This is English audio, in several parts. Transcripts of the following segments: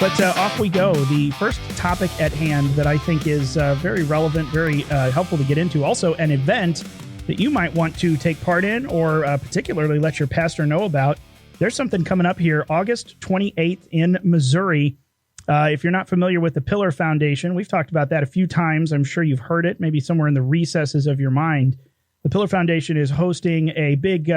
But off we go. The first topic at hand that I think is very relevant, very helpful to get into. Also, an event that you might want to take part in or particularly let your pastor know about. There's something coming up here August 28th in Missouri. If you're not familiar with the Pillar Foundation, we've talked about that a few times. I'm sure you've heard it, maybe somewhere in the recesses of your mind. The Pillar Foundation is hosting a big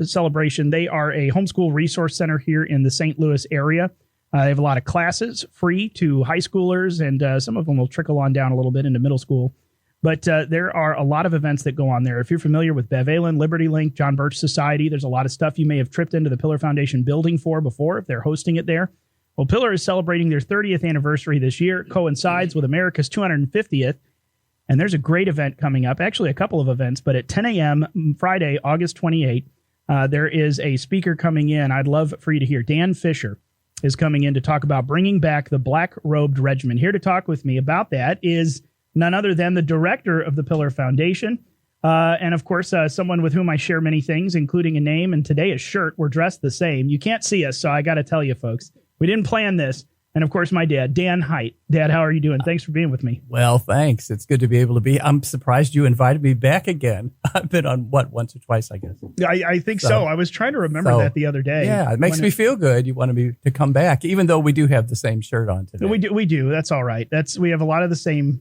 celebration. They are a homeschool resource center here in the St. Louis area. They have a lot of classes free to high schoolers, and some of them will trickle on down a little bit into middle school. But there are a lot of events that go on there. If you're familiar with Bev Allen, Liberty Link, John Birch Society, there's a lot of stuff you may have tripped into the Pillar Foundation building for before if they're hosting it there. Well, Pillar is celebrating their 30th anniversary this year. It coincides with America's 250th. And there's a great event coming up, actually a couple of events, but at 10 a.m. Friday, August 28th, there is a speaker coming in. I'd love for you to hear. Dan Fisher is coming in to talk about bringing back the Black-Robed Regiment. Here to talk with me about that is none other than the director of the Pillar Foundation, and of course, someone with whom I share many things, including a name, and today a shirt. We're dressed the same. You can't see us, so I got to tell you, folks, we didn't plan this. And, of course, my dad, Dan Hite. Dad, how are you doing? Thanks for being with me. Well, thanks. It's good to be able to be. I'm surprised you invited me back again. I've been on, once or twice, I guess. I think so. I was trying to remember that the other day. Yeah, it makes me feel good. You wanted me to come back, even though we do have the same shirt on today. We do. That's all right. We have a lot of the same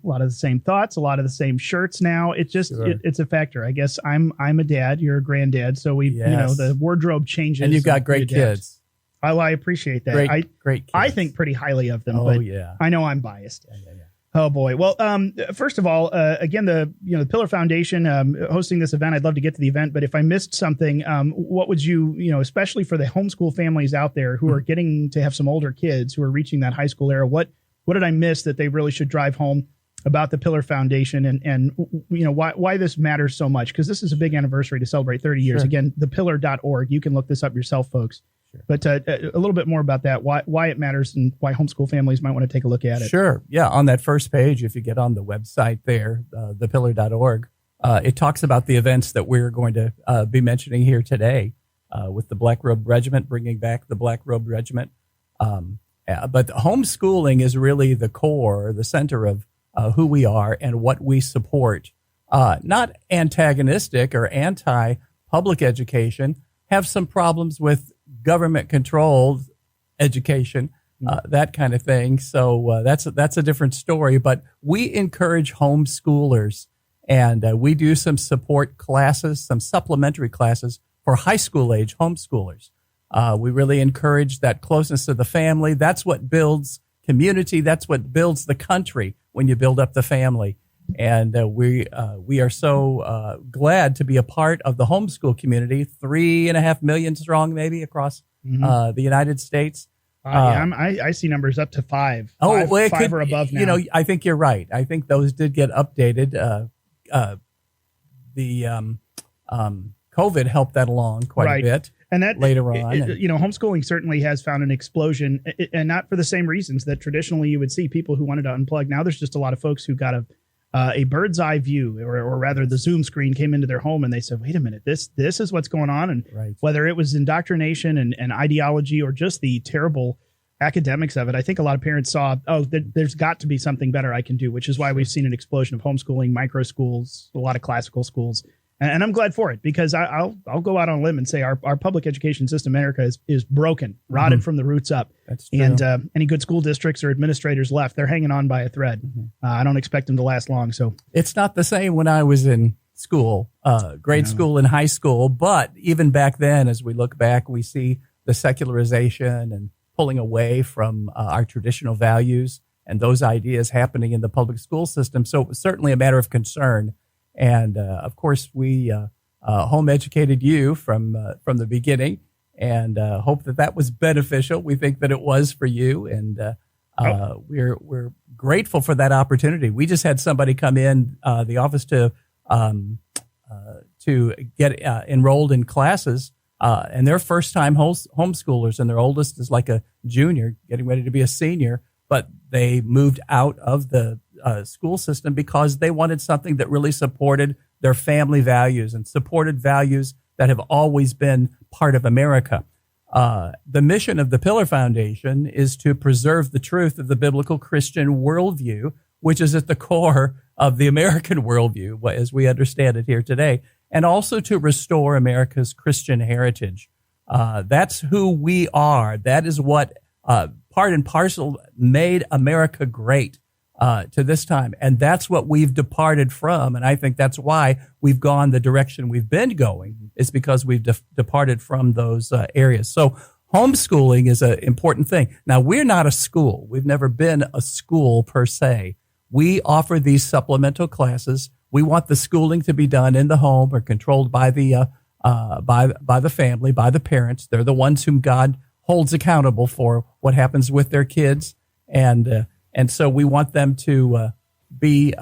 thoughts, a lot of the same shirts now. It's just, it's a factor. I guess I'm a dad. You're a granddad. So the wardrobe changes. And you've got great kids. I appreciate that. Great kids. I think pretty highly of them, yeah. I know I'm biased. Yeah. Oh boy. Well, first of all, again, the Pillar Foundation hosting this event. I'd love to get to the event, but if I missed something, what would you especially for the homeschool families out there who are getting to have some older kids who are reaching that high school era, what did I miss that they really should drive home about the Pillar Foundation and why this matters so much? Because this is a big anniversary to celebrate 30 years. Sure. Again, thepillar.org. You can look this up yourself, folks. Sure. But a little bit more about that, why it matters and why homeschool families might want to take a look at it. Sure. Yeah. On that first page, if you get on the website there, thepillar.org, it talks about the events that we're going to be mentioning here today with the Black-Robed Regiment, bringing back the Black-Robed Regiment. But homeschooling is really the core, the center of who we are and what we support. Not antagonistic or anti-public education, have some problems with government-controlled education, that kind of thing. So that's a different story. But we encourage homeschoolers, and we do some support classes, some supplementary classes for high school age homeschoolers. We really encourage that closeness to the family. That's what builds community. That's what builds the country when you build up the family. And we are so glad to be a part of the homeschool community, 3.5 million strong, maybe across the United States. I see numbers up to 5. Five or above now. I think you're right. I think those did get updated. The COVID helped that along quite a bit. And that later on, homeschooling certainly has found an explosion, and not for the same reasons that traditionally you would see people who wanted to unplug. Now there's just a lot of folks who got a bird's eye view, or rather the Zoom screen came into their home and they said, wait a minute, this is what's going on. And whether it was indoctrination and ideology or just the terrible academics of it, I think a lot of parents saw, there's got to be something better I can do, which is why we've seen an explosion of homeschooling, micro schools, a lot of classical schools. And I'm glad for it, because I'll go out on a limb and say our public education system in America is broken, rotted from the roots up. That's true. And any good school districts or administrators left, they're hanging on by a thread. I don't expect them to last long. So it's not the same when I was in school, grade school and high school. But even back then, as we look back, we see the secularization and pulling away from our traditional values and those ideas happening in the public school system. So it was certainly a matter of concern. And, of course, we home educated you from the beginning, and hope that was beneficial. We think that it was for you, and we're grateful for that opportunity. We just had somebody come in the office to get enrolled in classes, and they're first-time homeschoolers, and their oldest is like a junior, getting ready to be a senior, but they moved out of the school system because they wanted something that really supported their family values and supported values that have always been part of America. The mission of the Pillar Foundation is to preserve the truth of the biblical Christian worldview, which is at the core of the American worldview, as we understand it here today, and also to restore America's Christian heritage. That's who we are. That is what part and parcel made America great to this time. And that's what we've departed from. And I think that's why we've gone the direction we've been going, is because we've departed from those areas. So homeschooling is an important thing. Now, we're not a school. We've never been a school per se. We offer these supplemental classes. We want the schooling to be done in the home or controlled by the family, by the parents. They're the ones whom God holds accountable for what happens with their kids, and so we want them to be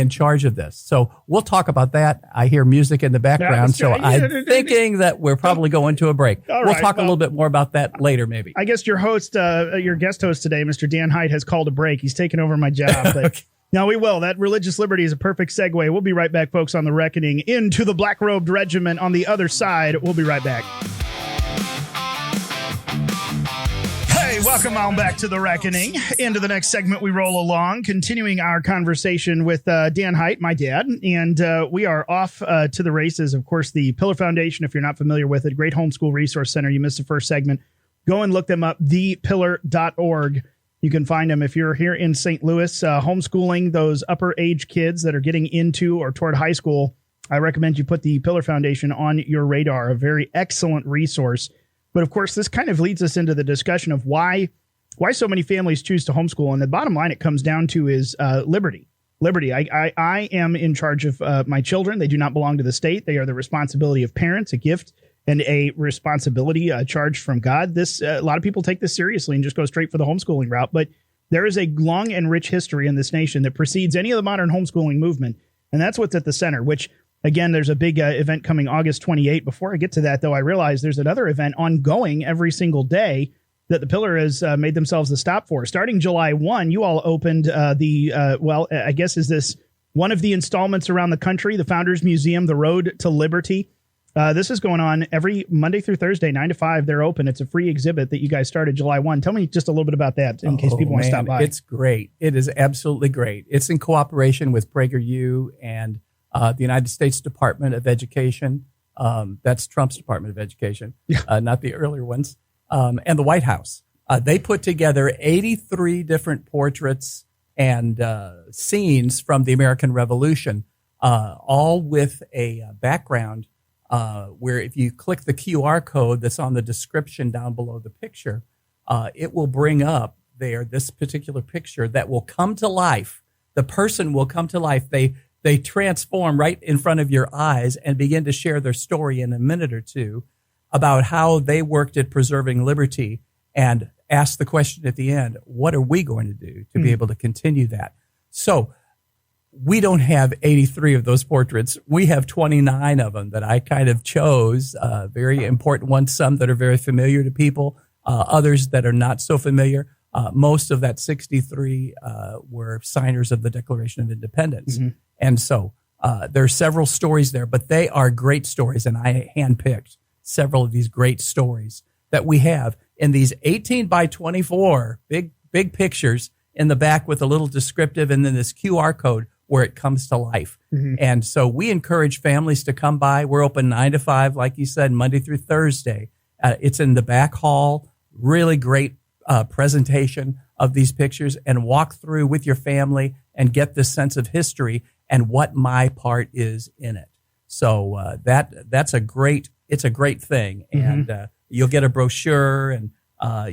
in charge of this. So we'll talk about that. I hear music in the background, so I'm thinking that we're probably going to a break. We'll talk a little bit more about that later, maybe. I guess your guest host today, Mr. Dan Hite, has called a break. He's taken over my job, but. Okay. No, we will. That religious liberty is a perfect segue. We'll be right back, folks, on The Reckoning. Into the Black-Robed Regiment on the other side. We'll be right back. Hey, welcome on back to The Reckoning. Into the next segment, we roll along, continuing our conversation with Dan Hite, my dad. And we are off to the races. Of course, the Pillar Foundation, if you're not familiar with it, great homeschool resource center. You missed the first segment. Go and look them up, thepillar.org. You can find them if you're here in St. Louis, homeschooling those upper age kids that are getting into or toward high school. I recommend you put the Pillar Foundation on your radar, a very excellent resource. But of course, this kind of leads us into the discussion of why so many families choose to homeschool. And the bottom line it comes down to is liberty. Liberty. I am in charge of my children. They do not belong to the state. They are the responsibility of parents, a gift and a responsibility charged from God. A lot of people take this seriously and just go straight for the homeschooling route. But there is a long and rich history in this nation that precedes any of the modern homeschooling movement. And that's what's at the center, which, again, there's a big event coming August 28. Before I get to that, though, I realize there's another event ongoing every single day that the Pillar has made themselves the stop for. Starting July 1, you all opened I guess is this one of the installments around the country, the Founders Museum, The Road to Liberty. This is going on every Monday through Thursday, 9 to 5. They're open. It's a free exhibit that you guys started July 1. Tell me just a little bit about that in case people want to stop by. It's great. It is absolutely great. It's in cooperation with PragerU and the United States Department of Education. That's Trump's Department of Education, not the earlier ones, and the White House. They put together 83 different portraits and scenes from the American Revolution, all with a background where if you click the QR code that's on the description down below the picture, it will bring up there this particular picture that will come to life. The person will come to life. They transform right in front of your eyes and begin to share their story in a minute or two about how they worked at preserving liberty and ask the question at the end, what are we going to do to be able to continue that? So we don't have 83 of those portraits. We have 29 of them that I kind of chose, very important ones, some that are very familiar to people, others that are not so familiar. Most of that 63 were signers of the Declaration of Independence. Mm-hmm. And so there are several stories there, but they are great stories, and I handpicked several of these great stories that we have in these 18 by 24 big pictures in the back with a little descriptive and then this QR code where it comes to life. Mm-hmm. And so we encourage families to come by. We're open 9 to 5, like you said, Monday through Thursday. It's in the back hall, really great presentation of these pictures, and walk through with your family and get this sense of history and what my part is in it. So it's a great thing. Mm-hmm. And you'll get a brochure, and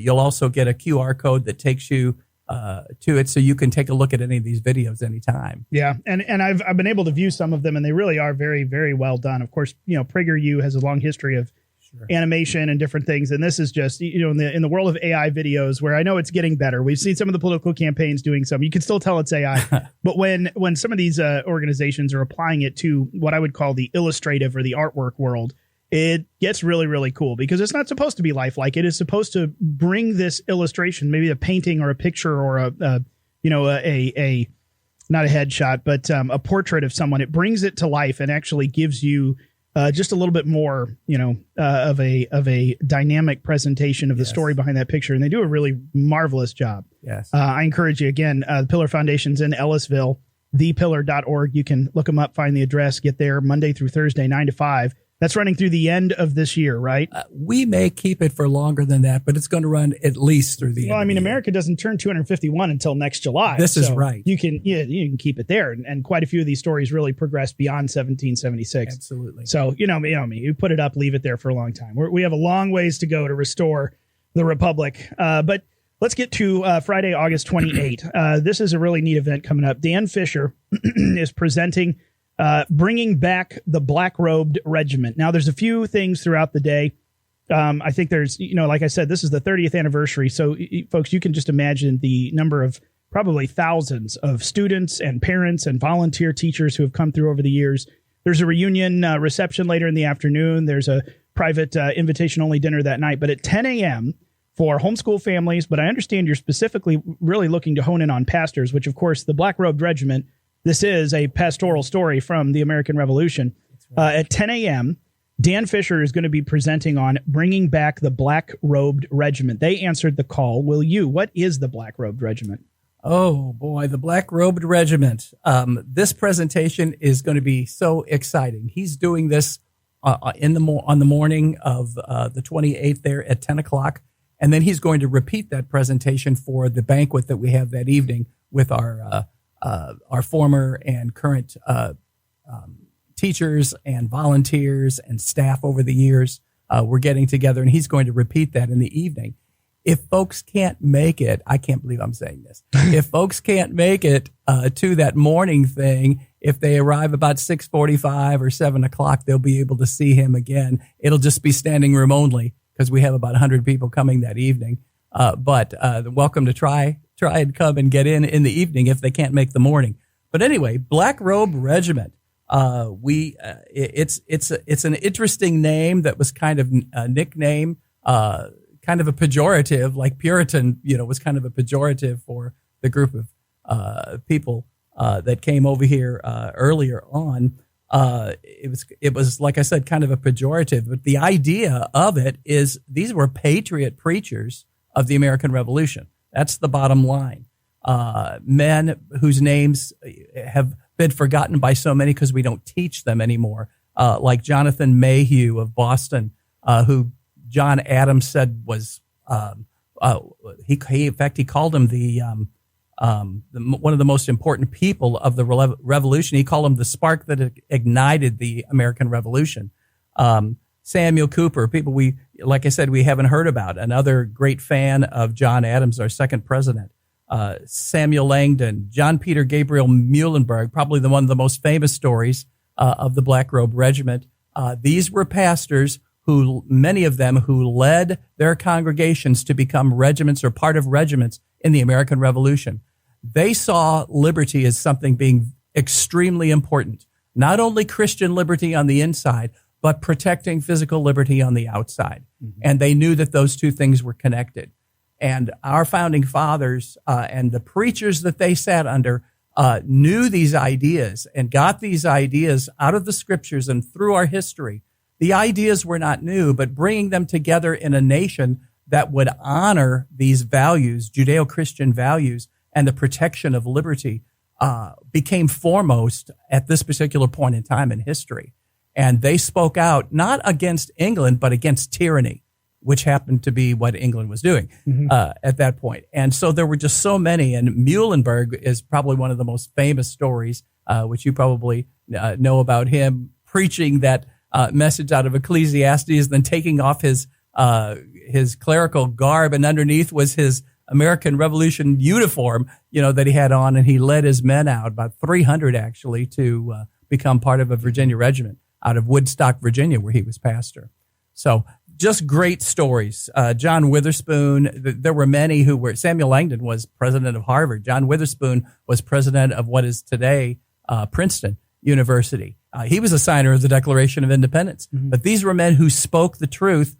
you'll also get a QR code that takes you to it, so you can take a look at any of these videos anytime. Yeah, and I've been able to view some of them, and they really are very, very well done. Of course, PragerU has a long history of animation and different things, and this is just in the world of AI videos, where I know it's getting better. We've seen some of the political campaigns doing some. You can still tell it's AI, but when some of these organizations are applying it to what I would call the illustrative or the artwork world, it gets really, really cool, because it's not supposed to be lifelike. It is supposed to bring this illustration, maybe a painting or a picture or a not a headshot, but a portrait of someone. It brings it to life and actually gives you just a little bit more, of a dynamic presentation of the story behind that picture. And they do a really marvelous job. Yes. I encourage you again, the Pillar Foundation's in Ellisville, thepillar.org. You can look them up, find the address, get there Monday through Thursday, 9 to 5. That's running through the end of this year, right? We may keep it for longer than that, but it's going to run at least through the end. Well, I mean, of the America doesn't turn 251 until next July. This is right. You can keep it there. And quite a few of these stories really progress beyond 1776. Absolutely. So, you know me, you put it up, leave it there for a long time. We have a long ways to go to restore the Republic. But let's get to Friday, August 28. This is a really neat event coming up. Dan Fisher is presenting bringing back the Black-Robed Regiment. Now, there's a few things throughout the day. I think there's, like I said, this is the 30th anniversary. So, folks, you can just imagine the number of probably thousands of students and parents and volunteer teachers who have come through over the years. There's a reunion reception later in the afternoon. There's a private invitation-only dinner that night. But at 10 a.m., for homeschool families, but I understand you're specifically really looking to hone in on pastors, which, of course, the Black-Robed Regiment, this is a pastoral story from the American Revolution. Right. At 10 a.m., Dan Fisher is going to be presenting on bringing back the Black-Robed Regiment. They answered the call. Will you? What is the Black-Robed Regiment? Oh, boy, the Black-Robed Regiment. This presentation is going to be so exciting. He's doing this on the morning of the 28th there at 10 o'clock. And then he's going to repeat that presentation for the banquet that we have that evening with our former and current teachers and volunteers and staff over the years. We're getting together, and he's going to repeat that in the evening. If folks can't make it, I can't believe I'm saying this. If folks can't make it to that morning thing, if they arrive about 6:45 or 7 o'clock, they'll be able to see him again. It'll just be standing room only because we have about 100 people coming that evening. But welcome to try and come and get in the evening if they can't make the morning. But anyway, Black-Robe Regiment. It's an interesting name that was kind of a nickname, kind of a pejorative, like Puritan, was kind of a pejorative for the group of people that came over here earlier on. It was like I said, kind of a pejorative, but the idea of it is these were patriot preachers of the American Revolution. That's the bottom line. Men whose names have been forgotten by so many because we don't teach them anymore, like Jonathan Mayhew of Boston, who John Adams said was he called him one of the most important people of the revolution. He called him the spark that ignited the American Revolution. Samuel Cooper, people like I said, we haven't heard about. Another great fan of John Adams, our second president. Samuel Langdon, John Peter Gabriel Muhlenberg, probably one of the most famous stories of the Black-Robe Regiment. These were pastors many of them who led their congregations to become regiments or part of regiments in the American Revolution. They saw liberty as something being extremely important, not only Christian liberty on the inside, but protecting physical liberty on the outside. Mm-hmm. And they knew that those two things were connected. And our founding fathers and the preachers that they sat under knew these ideas and got these ideas out of the scriptures and through our history. The ideas were not new, but bringing them together in a nation that would honor these values, Judeo-Christian values, and the protection of liberty became foremost at this particular point in time in history. And they spoke out not against England, but against tyranny, which happened to be what England was doing at that point. And so there were just so many. And Muhlenberg is probably one of the most famous stories, which you probably know about him preaching that message out of Ecclesiastes, then taking off his clerical garb, and underneath was his American Revolution uniform, that he had on, and he led his men out, about 300 actually, to become part of a Virginia regiment out of Woodstock, Virginia, where he was pastor. So just great stories. John Witherspoon, there were many who were, Samuel Langdon was president of Harvard. John Witherspoon was president of what is today Princeton University. He was a signer of the Declaration of Independence. Mm-hmm. But these were men who spoke the truth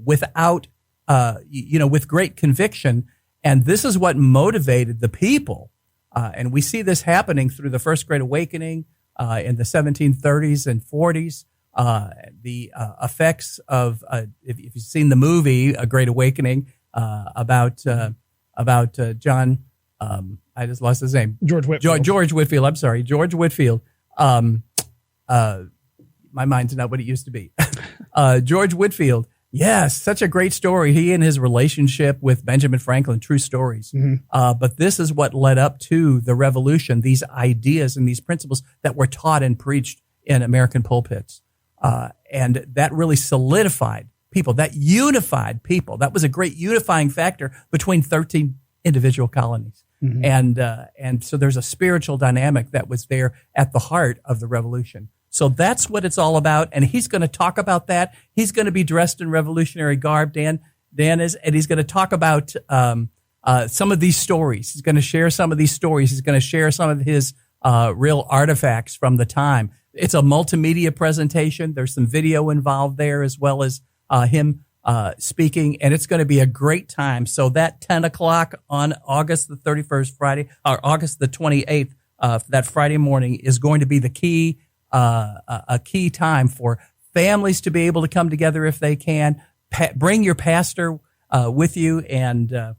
without, with great conviction. And this is what motivated the people. And we see this happening through the First Great Awakening in the 1730s and 40s. the effects of if you've seen the movie A Great Awakening about John. I just lost his name. George Whitfield. George Whitfield. I'm sorry, George Whitfield. My mind's not what it used to be. George Whitfield. Yes, such a great story. He and his relationship with Benjamin Franklin, true stories. But this is what led up to the revolution, these ideas and these principles that were taught and preached in American pulpits. And that really solidified people, that unified people. That was a great unifying factor between 13 individual colonies. And so there's a spiritual dynamic that was there at the heart of the revolution. So that's what it's all about. And he's going to talk about that. He's going to be dressed in revolutionary garb, Dan is, and he's going to talk about some of these stories. He's going to share some of these stories. He's going to share some of his real artifacts from the time. It's a multimedia presentation. There's some video involved there as well as him speaking, and it's going to be a great time. So that 10 o'clock on August the 31st, Friday, or August the 28th, that Friday morning is going to be the key, a key time for families to be able to come together if they can. Bring your pastor with you, and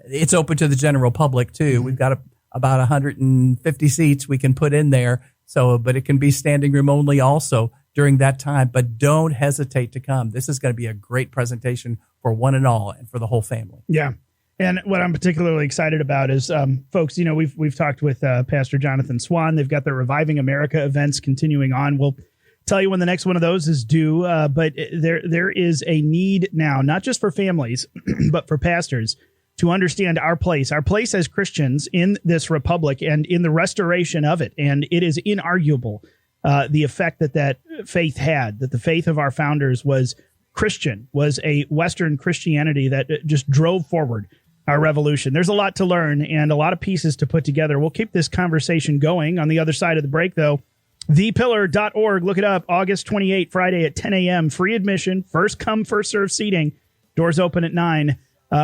it's open to the general public too. We've got about 150 seats we can put in there. So, but it can be standing room only also during that time. But don't hesitate to come. This is going to be a great presentation for one and all, and for the whole family. Yeah. And what I'm particularly excited about is, folks, you know, we've talked with Pastor Jonathan Swan. They've got their Reviving America events continuing on. We'll tell you when the next one of those is due. But there is a need now, not just for families, but for pastors to understand our place as Christians in this republic and in the restoration of it. And it is inarguable, the effect that faith had, that the faith of our founders was Christian, was a Western Christianity that just drove forward our revolution. There's a lot to learn and a lot of pieces to put together. We'll keep this conversation going on the other side of the break, though. Thepillar.org. Look it up. August 28th, Friday at 10 a.m. Free admission. First come, first serve seating. Doors open at 9.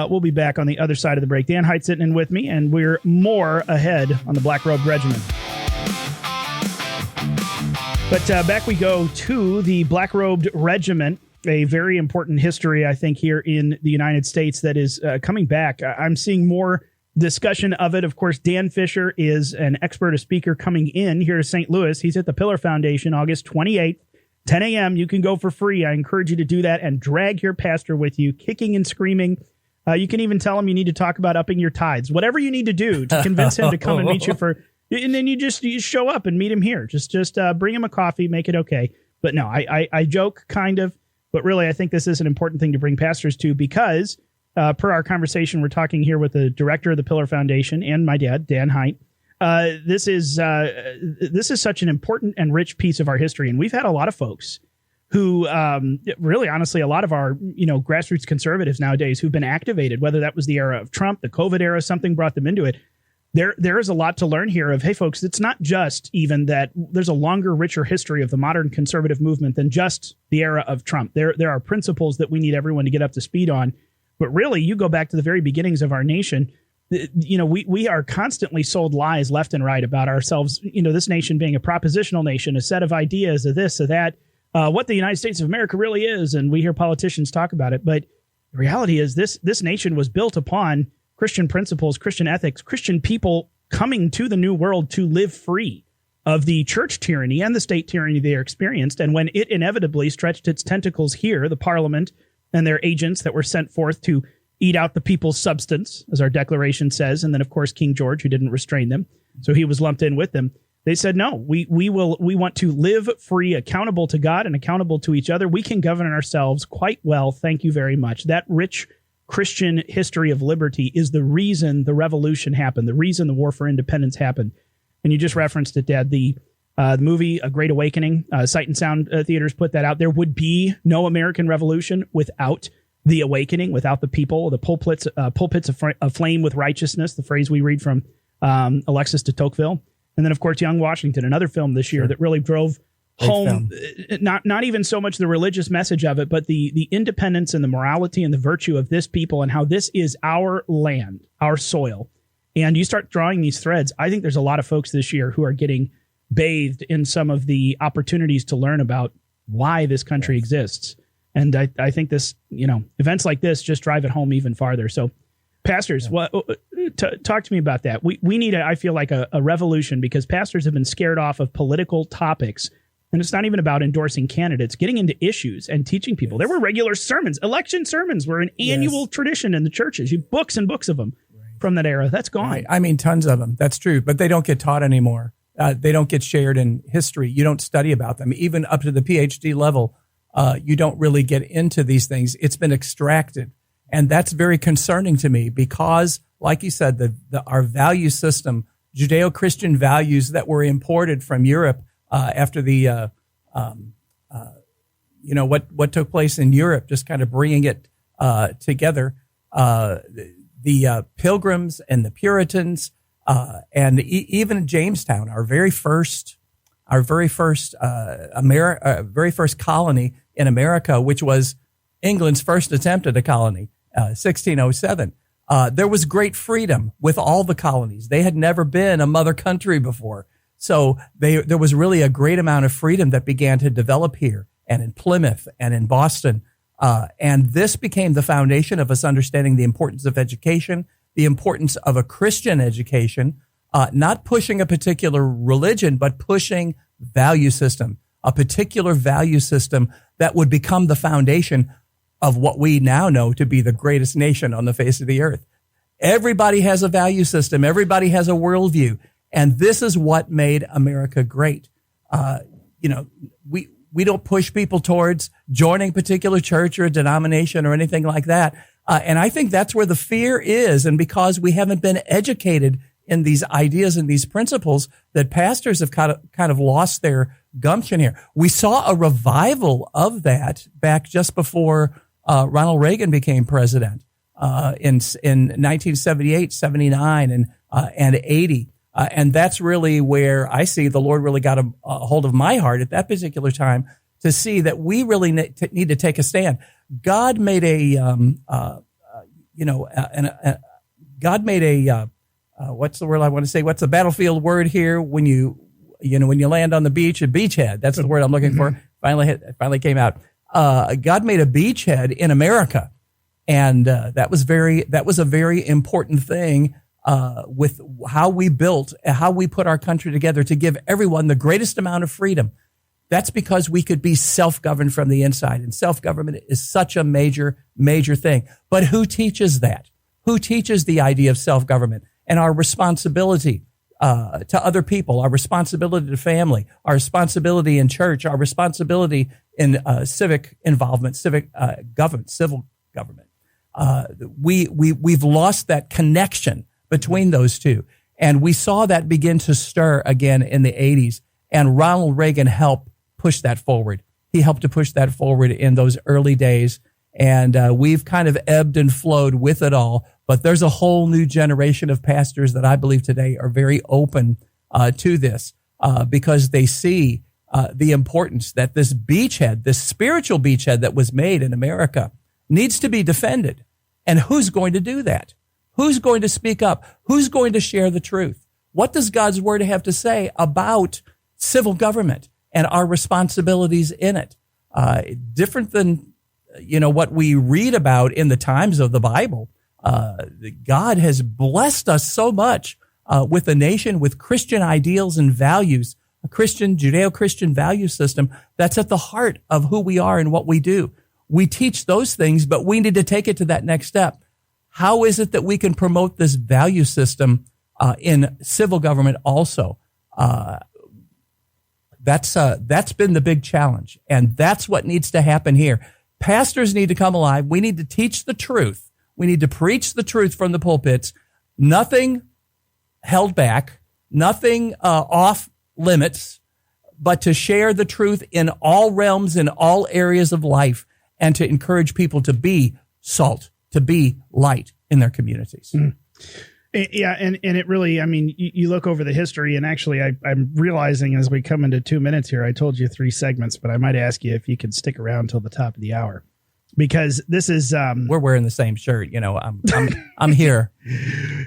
We'll be back on the other side of the break. Dan Hite sitting in with me, and we're more ahead on the Black Robed Regiment. But back we go to the Black Robed Regiment, a very important history, I think, here in the United States that is coming back. I'm seeing more discussion of it. Of course, Dan Fisher is an expert, a speaker coming in here to St. Louis. He's at the Pillar Foundation, August 28th, 10 a.m. You can go for free. I encourage you to do that and drag your pastor with you, kicking and screaming. You can even tell him you need to talk about upping your tithes, whatever you need to do to convince him to come and meet you and then you show up and meet him here. Just bring him a coffee, make it okay. But no, I joke kind of, but really I think this is an important thing to bring pastors to because per our conversation, we're talking here with the director of the Pillar Foundation and my dad, Dan Hite. This is such an important and rich piece of our history. And we've had a lot of folks who really, honestly, a lot of our, grassroots conservatives nowadays who've been activated, whether that was the era of Trump, the COVID era, something brought them into it. There is a lot to learn here of, hey, folks, it's not just even that there's a longer, richer history of the modern conservative movement than just the era of Trump. There are principles that we need everyone to get up to speed on. But really, you go back to the very beginnings of our nation. We are constantly sold lies left and right about ourselves, this nation being a propositional nation, a set of ideas, of this, of that. What the United States of America really is, and we hear politicians talk about it. But the reality is this nation was built upon Christian principles, Christian ethics, Christian people coming to the New World to live free of the church tyranny and the state tyranny they experienced. And when it inevitably stretched its tentacles here, the Parliament and their agents that were sent forth to eat out the people's substance, as our Declaration says, and then, of course, King George, who didn't restrain them, so he was lumped in with them. They said, no, we want to live free, accountable to God and accountable to each other. We can govern ourselves quite well. Thank you very much. That rich Christian history of liberty is the reason the revolution happened, the reason the war for independence happened. And you just referenced it, Dad, the movie A Great Awakening, Sight and Sound Theaters put that out. There would be no American Revolution without the awakening, without the people, the pulpits aflame with righteousness, the phrase we read from Alexis de Tocqueville. And then, of course, Young Washington, another film this year that really drove home, not even so much the religious message of it, but the independence and the morality and the virtue of this people and how this is our land, our soil. And you start drawing these threads. I think there's a lot of folks this year who are getting bathed in some of the opportunities to learn about why this country exists. And I think this, events like this just drive it home even farther. So, pastors, talk to me about that. We need, I feel like, a revolution, because pastors have been scared off of political topics. And it's not even about endorsing candidates, getting into issues and teaching people. There were regular sermons. Election sermons were an annual tradition in the churches. You books and books of them from that era. That's gone. Right. I mean, tons of them. That's true. But they don't get taught anymore. They don't get shared in history. You don't study about them. Even up to the PhD level, you don't really get into these things. It's been extracted. And that's very concerning to me because, like you said, our value system, Judeo-Christian values that were imported from Europe after the, what took place in Europe, just kind of bringing it together. The Pilgrims and the Puritans, and even Jamestown, our very first colony in America, which was England's first attempt at a colony, 1607. There was great freedom with all the colonies. They had never been a mother country before. So there was really a great amount of freedom that began to develop here and in Plymouth and in Boston. And this became the foundation of us understanding the importance of education, the importance of a Christian education, not pushing a particular religion, but pushing value system, a particular value system that would become the foundation of what we now know to be the greatest nation on the face of the earth. Everybody has a value system. Everybody has a worldview. And this is what made America great. We don't push people towards joining a particular church or a denomination or anything like that. And I think that's where the fear is. And because we haven't been educated in these ideas and these principles, that pastors have kind of lost their gumption here. We saw a revival of that back just before Ronald Reagan became president in 1978, 79, and 80. And that's really where I see the Lord really got a hold of my heart at that particular time to see that we really need to take a stand. God made what's the word I want to say? What's the battlefield word here? When you land on the beach, a beachhead. That's the word I'm looking for. Finally came out. God made a beachhead in America. And that was a very important thing with how we built, how we put our country together to give everyone the greatest amount of freedom. That's because we could be self-governed from the inside, and self-government is such a major, major thing. But who teaches that? Who teaches the idea of self-government and our responsibility to other people, our responsibility to family, our responsibility in church, our responsibility in civic involvement, civil government? We've lost that connection between those two. And we saw that begin to stir again in the 80s. And Ronald Reagan helped push that forward. He helped to push that forward in those early days. And we've kind of ebbed and flowed with it all. But there's a whole new generation of pastors that I believe today are very open to this because they see the importance that this beachhead, this spiritual beachhead that was made in America, needs to be defended. And who's going to do that? Who's going to speak up? Who's going to share the truth? What does God's word have to say about civil government and our responsibilities in it? Different than, what we read about in the times of the Bible. God has blessed us so much with a nation with Christian ideals and values, a Christian, Judeo-Christian value system that's at the heart of who we are and what we do. We teach those things, but we need to take it to that next step. How is it that we can promote this value system in civil government also? That's been the big challenge, and that's what needs to happen here. Pastors need to come alive. We need to teach the truth. We need to preach the truth from the pulpits. Nothing held back, nothing off limits, but to share the truth in all realms, in all areas of life, and to encourage people to be salt, to be light in their communities. Mm. Yeah, and it really, you look over the history, and actually I'm realizing as we come into 2 minutes here, I told you 3 segments, but I might ask you if you could stick around till the top of the hour, because this is... we're wearing the same shirt, I'm here.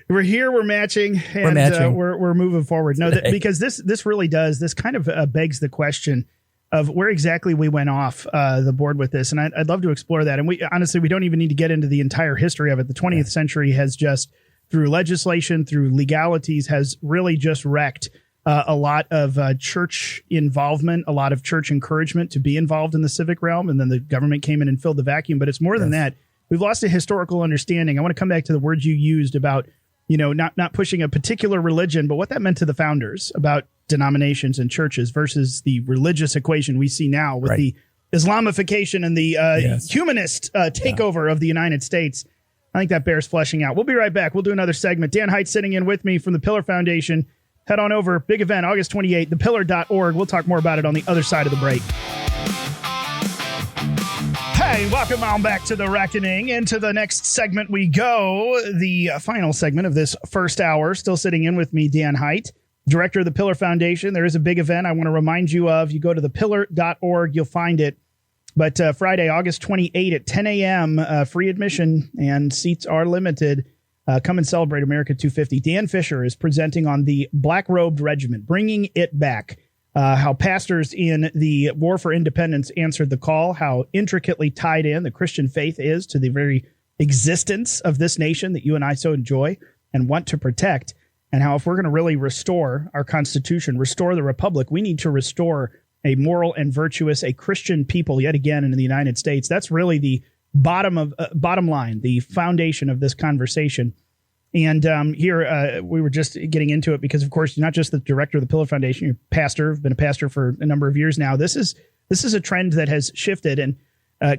We're here, we're matching, and we're moving forward. No, because this really does, this kind of begs the question, of where exactly we went off the board with this. And I'd love to explore that. And we don't even need to get into the entire history of it. The 20th century has just, through legislation, through legalities, has really just wrecked a lot of church involvement, a lot of church encouragement to be involved in the civic realm. And then the government came in and filled the vacuum. But it's more than that. We've lost a historical understanding. I want to come back to the words you used about, not pushing a particular religion, but what that meant to the founders about denominations and churches versus the religious equation we see now with the Islamification and the humanist takeover of the United States. I think that bears fleshing out. We'll be right back. We'll do another segment. Dan Hite sitting in with me from the Pillar Foundation. Head on over. Big event, August 28th, thepillar.org. We'll talk more about it on the other side of the break. Hey, welcome on back to The Reckoning. Into the next segment we go. The final segment of this first hour. Still sitting in with me, Dan Hite, director of the Pillar Foundation. There is a big event I want to remind you of. You go to thepillar.org. You'll find it. But Friday, August 28 at 10 a.m., free admission and seats are limited. Come and celebrate America 250. Dan Fisher is presenting on the Black-Robed Regiment, bringing it back. How pastors in the War for Independence answered the call, how intricately tied in the Christian faith is to the very existence of this nation that you and I so enjoy and want to protect, and how if we're going to really restore our Constitution, restore the Republic, we need to restore a moral and virtuous, a Christian people yet again in the United States. That's really the bottom line, the foundation of this conversation. And here we were just getting into it because, of course, you're not just the director of the Pillar Foundation, you're a pastor, you've been a pastor for a number of years now. This is a trend that has shifted and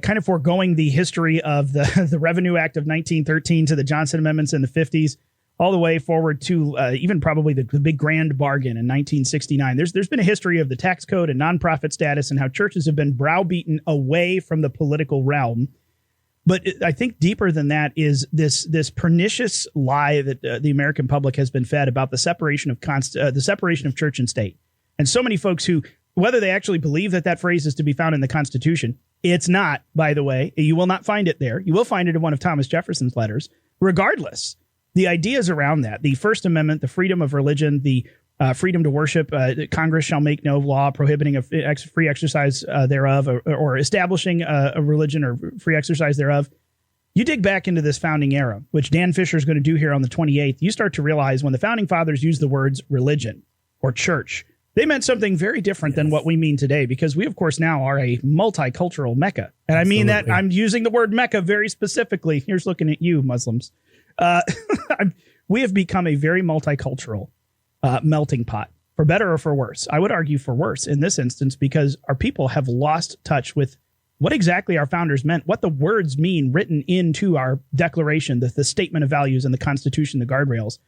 kind of foregoing the history of the Revenue Act of 1913 to the Johnson Amendments in the 50s, all the way forward to even probably the big grand bargain in 1969. There's been a history of the tax code and nonprofit status and how churches have been browbeaten away from the political realm. But I think deeper than that is this pernicious lie that the American public has been fed about the separation of church and state. And so many folks who, whether they actually believe that phrase is to be found in the Constitution, it's not, by the way. You will not find it there. You will find it in one of Thomas Jefferson's letters. Regardless, the ideas around that, the First Amendment, the freedom of religion, the freedom to worship, Congress shall make no law prohibiting a free exercise thereof, or establishing a religion or free exercise thereof. You dig back into this founding era, which Dan Fisher is going to do here on the 28th, you start to realize when the founding fathers used the words religion or church, they meant something very different than what we mean today, because we, of course, now are a multicultural Mecca. And I mean that I'm using the word Mecca very specifically. Here's looking at you, Muslims. We have become a very multicultural melting pot, for better or for worse. I would argue for worse in this instance, because our people have lost touch with what exactly our founders meant, what the words mean written into our Declaration, the Statement of Values and the Constitution, the guardrails.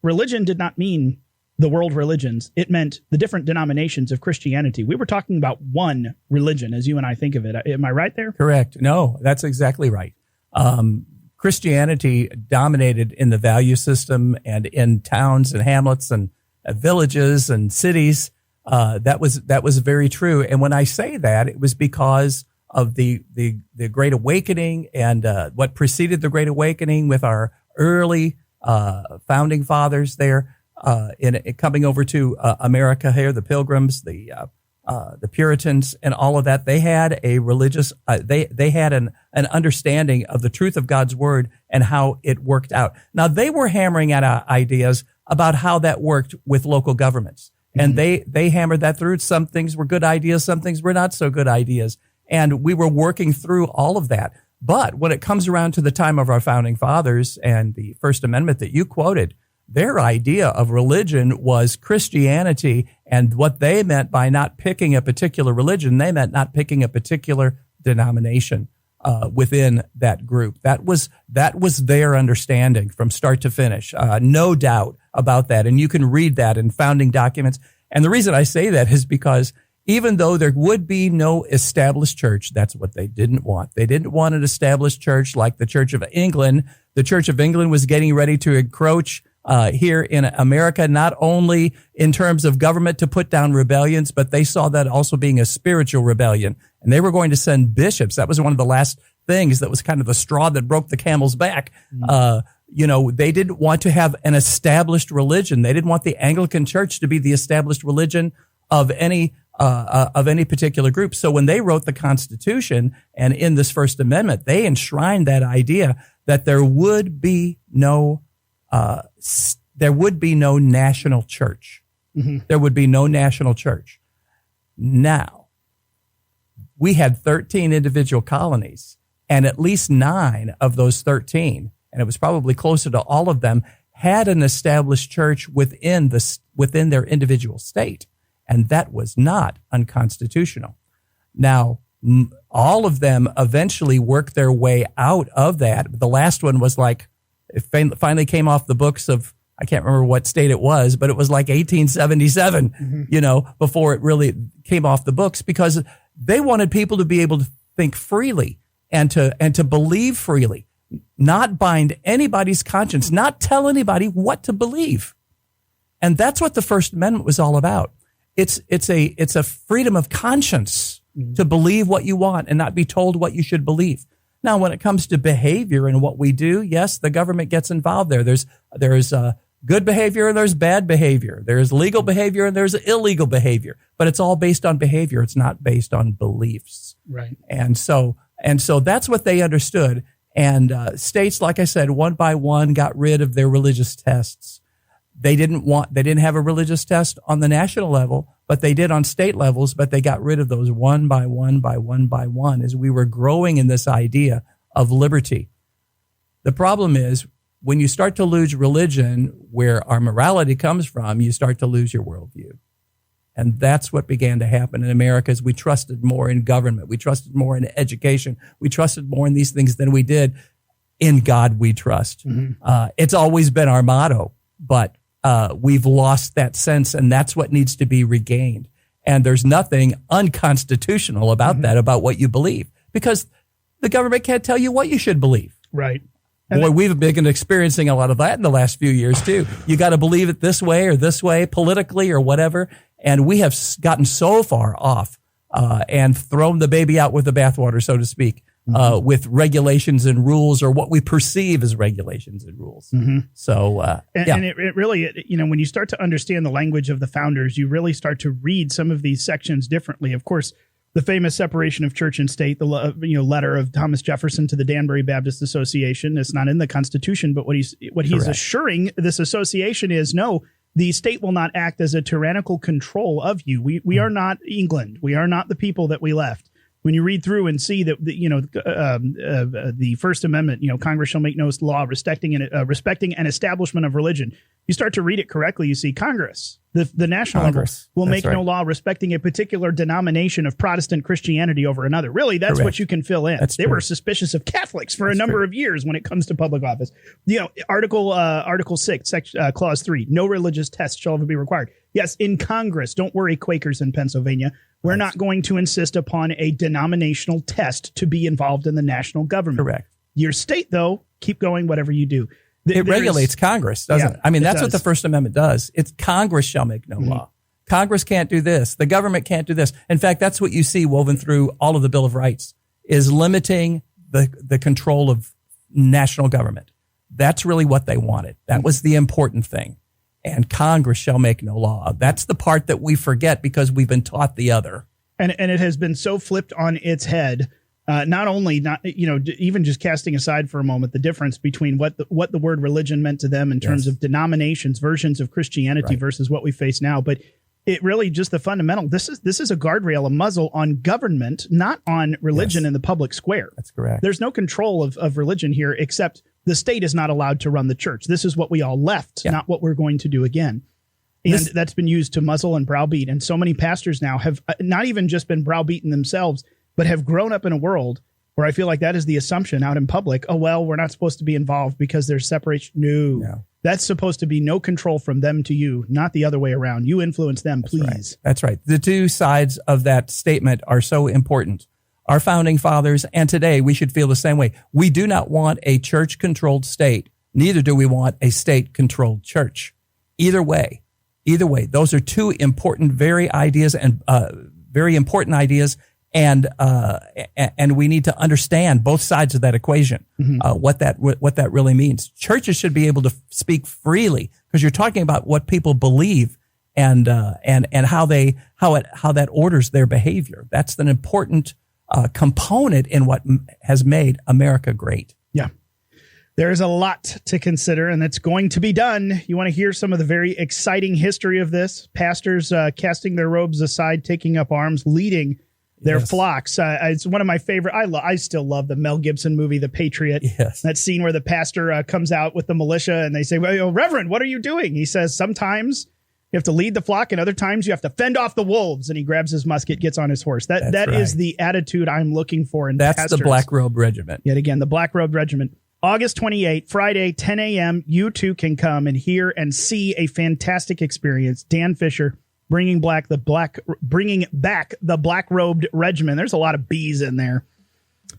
Religion did not mean the world religions. It meant the different denominations of Christianity. We were talking about one religion as you and I think of it. Am I right there? Correct. No, that's exactly right. Christianity dominated in the value system and in towns and hamlets and villages and cities. That was very true. And when I say that, it was because of the Great Awakening and what preceded the Great Awakening with our early founding fathers there in coming over to America here, the Pilgrims, the Puritans, and all of that. They had a religious, they had an understanding of the truth of God's word and how it worked out. Now, they were hammering at ideas about how that worked with local governments. And they hammered that through. Some things were good ideas, some things were not so good ideas. And we were working through all of that. But when it comes around to the time of our founding fathers and the First Amendment that you quoted, their idea of religion was Christianity, and what they meant by not picking a particular religion, they meant not picking a particular denomination within that group. That was their understanding from start to finish. No doubt about that, and you can read that in founding documents. And the reason I say that is because even though there would be no established church, that's what they didn't want. They didn't want an established church like the Church of England. The Church of England was getting ready to encroach here in America, not only in terms of government to put down rebellions, but they saw that also being a spiritual rebellion. And they were going to send bishops. That was one of the last things that was kind of the straw that broke the camel's back. They didn't want to have an established religion. They didn't want the Anglican Church to be the established religion of any of any particular group. So when they wrote the Constitution and in this First Amendment, they enshrined that idea that there would be no national church. Mm-hmm. There would be no national church. Now, we had 13 individual colonies, and at least 9 of those 13, and it was probably closer to all of them, had an established church within their individual state, and that was not unconstitutional. Now, all of them eventually worked their way out of that. The last one was like, it finally came off the books of, I can't remember what state it was, but it was like 1877, before it really came off the books, because they wanted people to be able to think freely and to believe freely, not bind anybody's conscience, not tell anybody what to believe. And that's what the First Amendment was all about. It's a freedom of conscience to believe what you want and not be told what you should believe. Now, when it comes to behavior and what we do, yes, the government gets involved there. There's good behavior and there's bad behavior. There's legal behavior and there's illegal behavior, but it's all based on behavior. It's not based on beliefs. Right. And so that's what they understood. And states, like I said, one by one got rid of their religious tests. They didn't have a religious test on the national level, but they did on state levels, but they got rid of those one by one as we were growing in this idea of liberty. The problem is when you start to lose religion, where our morality comes from, you start to lose your worldview. And that's what began to happen in America as we trusted more in government. We trusted more in education. We trusted more in these things than we did in God we trust. Mm-hmm. It's always been our motto, but we've lost that sense, and that's what needs to be regained. And there's nothing unconstitutional about that, about what you believe, because the government can't tell you what you should believe. Right. Boy, we've been experiencing a lot of that in the last few years, too. You got to believe it this way, politically or whatever. And we have gotten so far off and thrown the baby out with the bathwater, so to speak, with regulations and rules, or what we perceive as regulations and rules. Mm-hmm. So, and it really, when you start to understand the language of the founders, you really start to read some of these sections differently. Of course, the famous separation of church and state, the letter of Thomas Jefferson to the Danbury Baptist Association. It's not in the Constitution, but what he's assuring this association is, no, the state will not act as a tyrannical control of you. We are not England. We are not the people that we left. When you read through and see that the First Amendment, Congress shall make no law respecting an establishment of religion. You start to read it correctly. You see Congress, the national Congress will make no law respecting a particular denomination of Protestant Christianity over another. Really, that's what you can fill in. They were suspicious of Catholics for a number of years when it comes to public office. Article 6, Clause 3, no religious test shall ever be required. Yes, in Congress, don't worry, Quakers in Pennsylvania, we're not going to insist upon a denominational test to be involved in the national government. Correct. Your state, though, keep going, whatever you do. It regulates Congress, doesn't it? I mean, that's what the First Amendment does. It's Congress shall make no law. Congress can't do this. The government can't do this. In fact, that's what you see woven through all of the Bill of Rights, is limiting the control of national government. That's really what they wanted. That was the important thing. And Congress shall make no law. That's the part that we forget because we've been taught the other. And it has been so flipped on its head. Even just casting aside for a moment the difference between what the word religion meant to them in terms of denominations, versions of Christianity versus what we face now. But it really just the fundamental. This is a guardrail, a muzzle on government, not on religion in the public square. That's correct. There's no control of religion here, except the state is not allowed to run the church. This is what we all left, not what we're going to do again. And that's been used to muzzle and browbeat. And so many pastors now have not even just been browbeaten themselves, but have grown up in a world where I feel like that is the assumption out in public. Oh, well, we're not supposed to be involved because there's separation. No. That's supposed to be no control from them to you, not the other way around. You influence them, please. That's right. The two sides of that statement are so important. Our founding fathers, and today we should feel the same way. We do not want a church-controlled state. Neither do we want a state-controlled church. Either way, those are two important, very important ideas, and we need to understand both sides of that equation. What that really means. Churches should be able to speak freely because you're talking about what people believe, and how that orders their behavior. That's an important component in what has made America great. Yeah. There's a lot to consider, and that's going to be done. You want to hear some of the very exciting history of this? Pastors casting their robes aside, taking up arms, leading their flocks. It's one of my favorite. I still love the Mel Gibson movie, The Patriot. Yes. That scene where the pastor comes out with the militia, and they say, well, Reverend, what are you doing? He says, sometimes you have to lead the flock, and other times you have to fend off the wolves. And he grabs his musket, gets on his horse. That right. is the attitude I'm looking for in pastors. That's the Black Robe Regiment. Yet again, the Black Robe Regiment. August 28th, Friday, 10 a.m. You too can come and hear and see a fantastic experience. Dan Fisher bringing back the Black Robed Regiment. There's a lot of B's in there.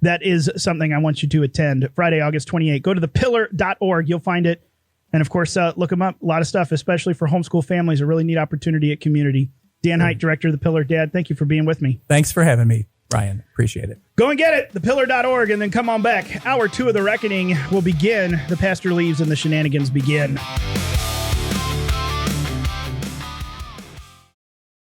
That is something I want you to attend. Friday, August 28th. Go to thepillar.org. You'll find it. And of course, look them up. A lot of stuff, especially for homeschool families. A really neat opportunity at Community. Dan Hite, Director of The Pillar. Dad, thank you for being with me. Thanks for having me, Ryan. Appreciate it. Go and get it, thepillar.org, and then come on back. Hour 2 of The Reckoning will begin. The pastor leaves and the shenanigans begin.